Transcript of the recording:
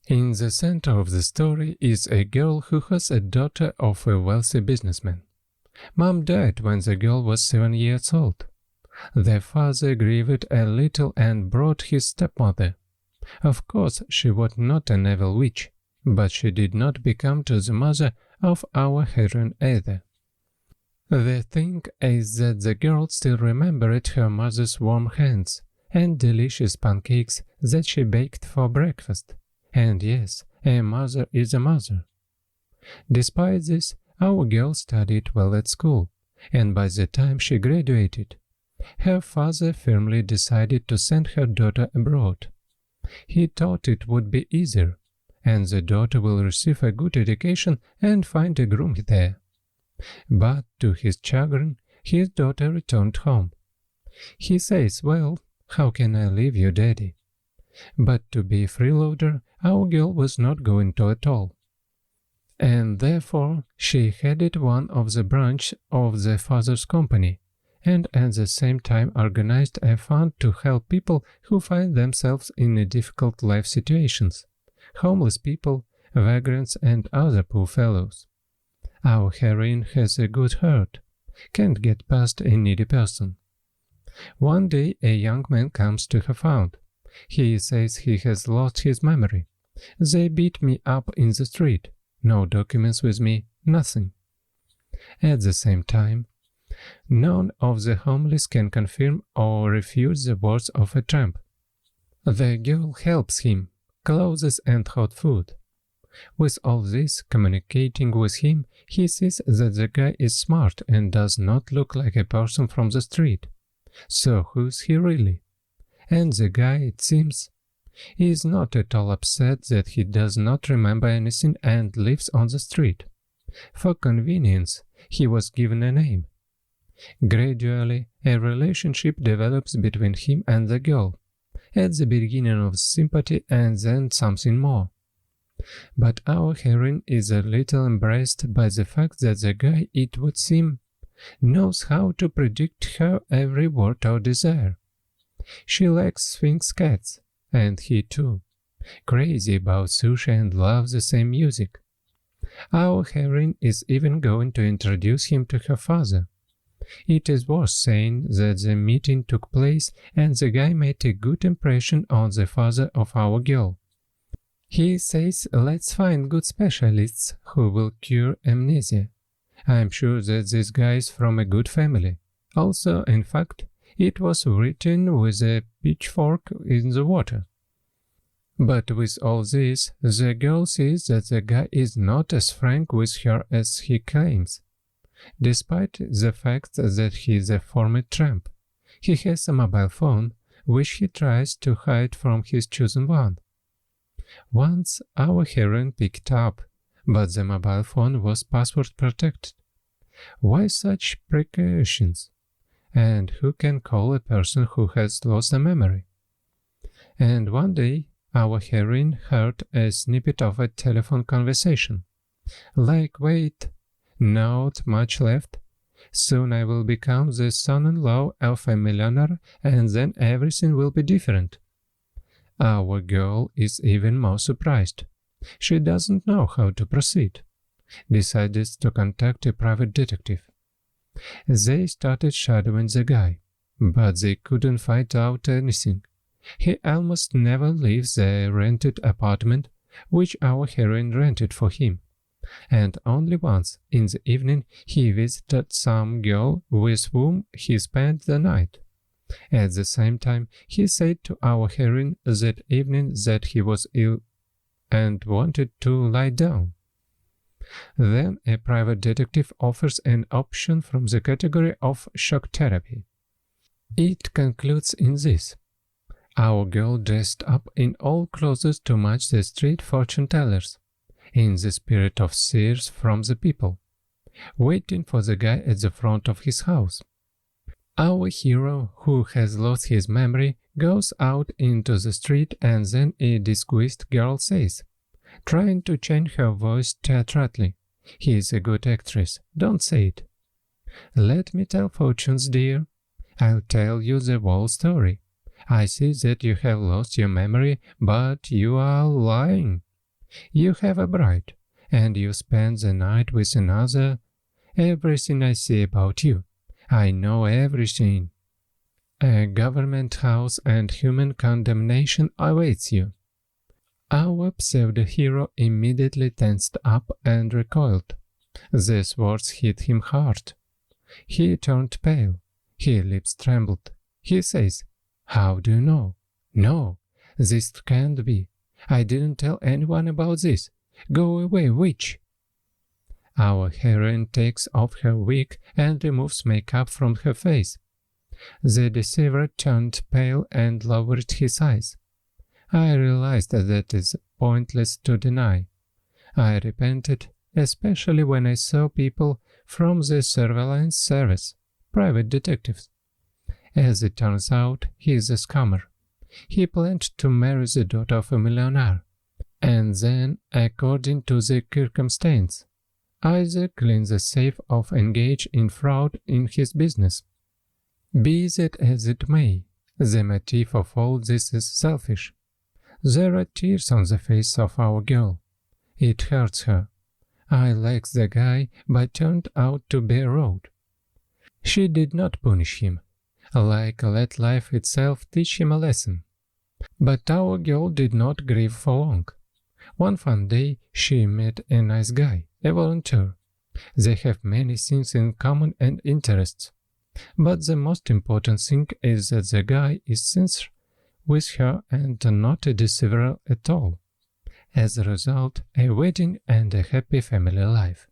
In the center of the story is a girl who has a daughter of a wealthy businessman. Mom died when the girl was 7 years old. The father grieved a little and brought his stepmother. Of course, she was not an evil witch, but she did not become to the mother of our heroine either. The thing is that the girl still remembered her mother's warm hands and delicious pancakes that she baked for breakfast. And yes, a mother is a mother. Despite this, our girl studied well at school, and by the time she graduated, her father firmly decided to send her daughter abroad. He thought it would be easier, and the daughter will receive a good education and find a groom there. But to his chagrin, his daughter returned home. He says, "Well, how can I leave you, Daddy?" But to be a freeloader, our girl was not going to at all. And therefore, she headed one of the branch of the father's company, and at the same time organized a fund to help people who find themselves in difficult life situations, homeless people, vagrants, and other poor fellows. Our heroine has a good heart, can't get past a needy person. One day a young man comes to her fund. He says he has lost his memory. They beat me up in the street. No documents with me, nothing. At the same time, none of the homeless can confirm or refute the words of a tramp. The girl helps him, clothes and hot food. With all this, communicating with him, he sees that the guy is smart and does not look like a person from the street. So who's he really? And the guy, it seems, is not at all upset that he does not remember anything and lives on the street. For convenience, he was given a name. Gradually, a relationship develops between him and the girl, at the beginning of sympathy and then something more. But our heroine is a little embarrassed by the fact that the guy, it would seem, knows how to predict her every word or desire. She likes Sphinx cats, and he too, crazy about sushi and loves the same music. Our heroine is even going to introduce him to her father. It is worth saying that the meeting took place and the guy made a good impression on the father of our girl. He says, "Let's find good specialists who will cure amnesia." I'm sure that this guy is from a good family. Also, in fact, it was written with a pitchfork in the water. But with all this, the girl sees that the guy is not as frank with her as he claims. Despite the fact that he is a former tramp, he has a mobile phone, which he tries to hide from his chosen one. Once our heroine picked up, but the mobile phone was password protected. Why such precautions? And who can call a person who has lost a memory? And one day, our heroine heard a snippet of a telephone conversation. Like, "Wait, not much left. Soon I will become the son-in-law of a millionaire, and then everything will be different." Our girl is even more surprised. She doesn't know how to proceed. Decides to contact a private detective. They started shadowing the guy, but they couldn't find out anything. He almost never leaves the rented apartment, which our heroine rented for him. And only once, in the evening, he visited some girl with whom he spent the night. At the same time, he said to our heroine that evening that he was ill and wanted to lie down. Then a private detective offers an option from the category of shock therapy. It concludes in this. Our girl dressed up in all clothes to match the street fortune tellers, in the spirit of seers from the people, waiting for the guy at the front of his house. Our hero, who has lost his memory, goes out into the street and then a disguised girl says, trying to change her voice theatrically, "He is a good actress, don't say it." "Let me tell fortunes, dear. I'll tell you the whole story. I see that you have lost your memory, but you are lying. You have a bride, and you spend the night with another. Everything I see about you. I know everything. A government house and human condemnation awaits you. Our pseudo-hero immediately tensed up and recoiled. These words hit him hard. He turned pale. His lips trembled. He says, "How do you know? No, this can't be. I didn't tell anyone about this. Go away, witch." Our heroine takes off her wig and removes makeup from her face. The deceiver turned pale and lowered his eyes. I realized that it is pointless to deny. I repented, especially when I saw people from the surveillance service, private detectives. As it turns out, he is a scammer. He planned to marry the daughter of a millionaire, and then, according to the circumstance, either clean the safe or engage in fraud in his business. Be that as it may, the motive of all this is selfish. There are tears on the face of our girl. It hurts her. I liked the guy, but turned out to be a road. She did not punish him, let life itself teach him a lesson. But our girl did not grieve for long. One fun day, she met a nice guy, a volunteer. They have many things in common and interests. But the most important thing is that the guy is sincere with her and not a deceiver at all. As a result, a wedding and a happy family life.